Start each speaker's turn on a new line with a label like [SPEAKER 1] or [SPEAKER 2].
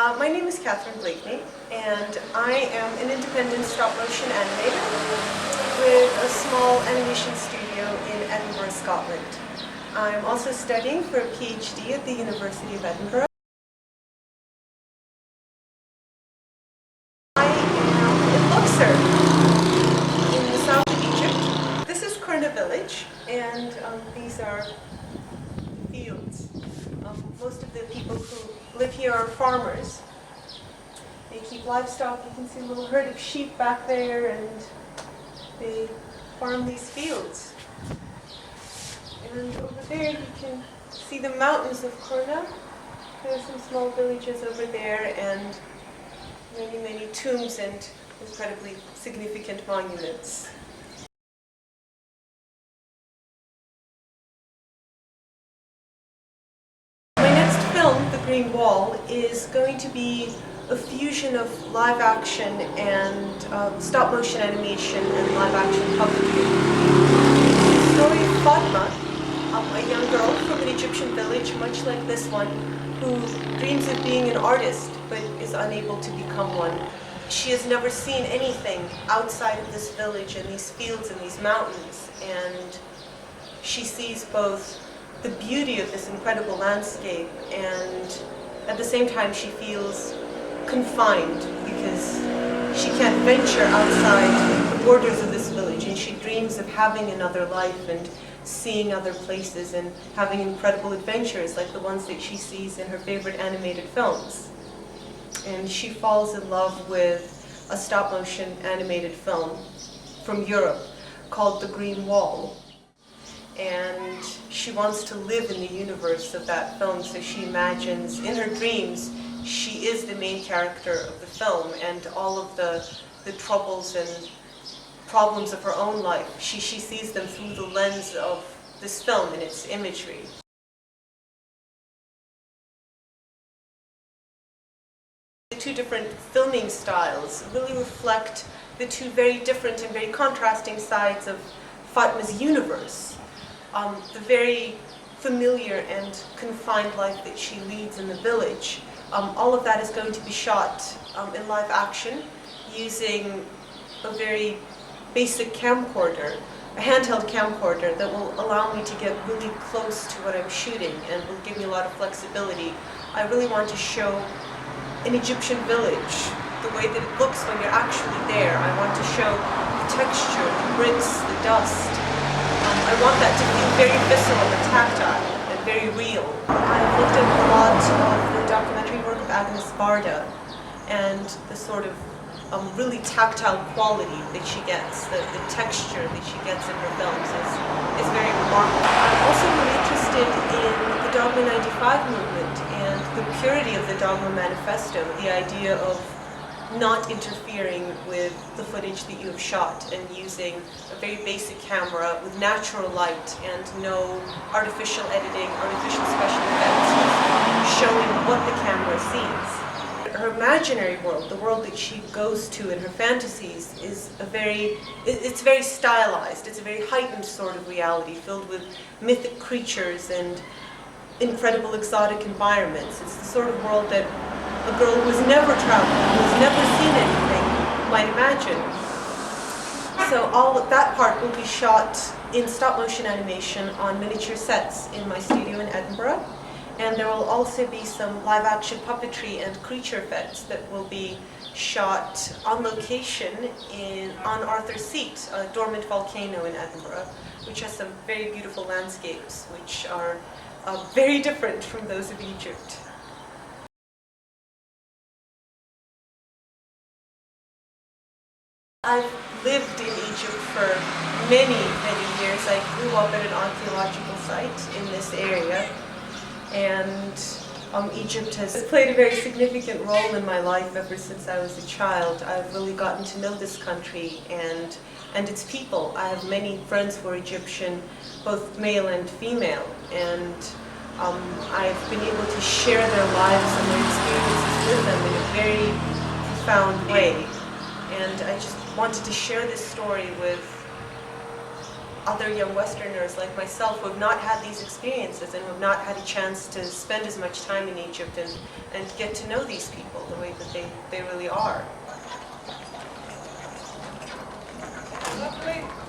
[SPEAKER 1] My name is Katherine Blakeney, and I am an independent stop-motion animator with a small animation studio in Edinburgh, Scotland. I'm also studying for a PhD at the University of Edinburgh. I am in Luxor, in the south of Egypt. This is Kurna village, and these are fields. Most of the people who live here are farmers. They keep livestock. You can see a little herd of sheep back there, and they farm these fields. And over there you can see the mountains of Kurna. There are some small villages over there, and many, many tombs and incredibly significant monuments. The Green Wall is going to be a fusion of live action and stop-motion animation and live-action puppetry. The story of Fatima, a young girl from an Egyptian village, much like this one, who dreams of being an artist but is unable to become one. She has never seen anything outside of this village and these fields and these mountains, and she sees both the beauty of this incredible landscape, and at the same time she feels confined because she can't venture outside the borders of this village, and she dreams of having another life and seeing other places and having incredible adventures like the ones that she sees in her favorite animated films. And she falls in love with a stop-motion animated film from Europe called The Green Wall. And she wants to live in the universe of that film, so she imagines in her dreams she is the main character of the film, and all of the troubles and problems of her own life, she sees them through the lens of this film and its imagery. The two different filming styles really reflect the two very different and very contrasting sides of Fatima's universe. The very familiar and confined life that she leads in the village. All of that is going to be shot in live action using a very basic camcorder, a handheld camcorder that will allow me to get really close to what I'm shooting and will give me a lot of flexibility. I really want to show an Egyptian village the way that it looks when you're actually there. I want to show the texture, the bricks, the dust. I want that to feel very visceral and tactile and very real. I've looked at a lot of the documentary work of Agnes Varda, and the sort of really tactile quality that she gets, the texture that she gets in her films is very remarkable. I'm also really interested in the Dogma 95 movement and the purity of the Dogma Manifesto, the idea of not interfering with the footage that you have shot and using a very basic camera with natural light and no artificial editing, artificial special effects, showing what the camera sees. Her imaginary world, the world that she goes to in her fantasies, is it's very stylized. It's a very heightened sort of reality filled with mythic creatures and incredible exotic environments. It's the sort of world that a girl who has never traveled, who has never seen anything, might imagine. So all of that part will be shot in stop-motion animation on miniature sets in my studio in Edinburgh. And there will also be some live-action puppetry and creature effects that will be shot on location on Arthur's Seat, a dormant volcano in Edinburgh, which has some very beautiful landscapes, which are very different from those of Egypt. I've lived in Egypt for many, many years. I grew up at an archaeological site in this area, and Egypt has played a very significant role in my life ever since I was a child. I've really gotten to know this country and its people. I have many friends who are Egyptian, both male and female, and I've been able to share their lives and their experiences with them in a very profound way. And I just wanted to share this story with other young Westerners like myself who have not had these experiences and who have not had a chance to spend as much time in Egypt and get to know these people the way that they really are.
[SPEAKER 2] Lovely.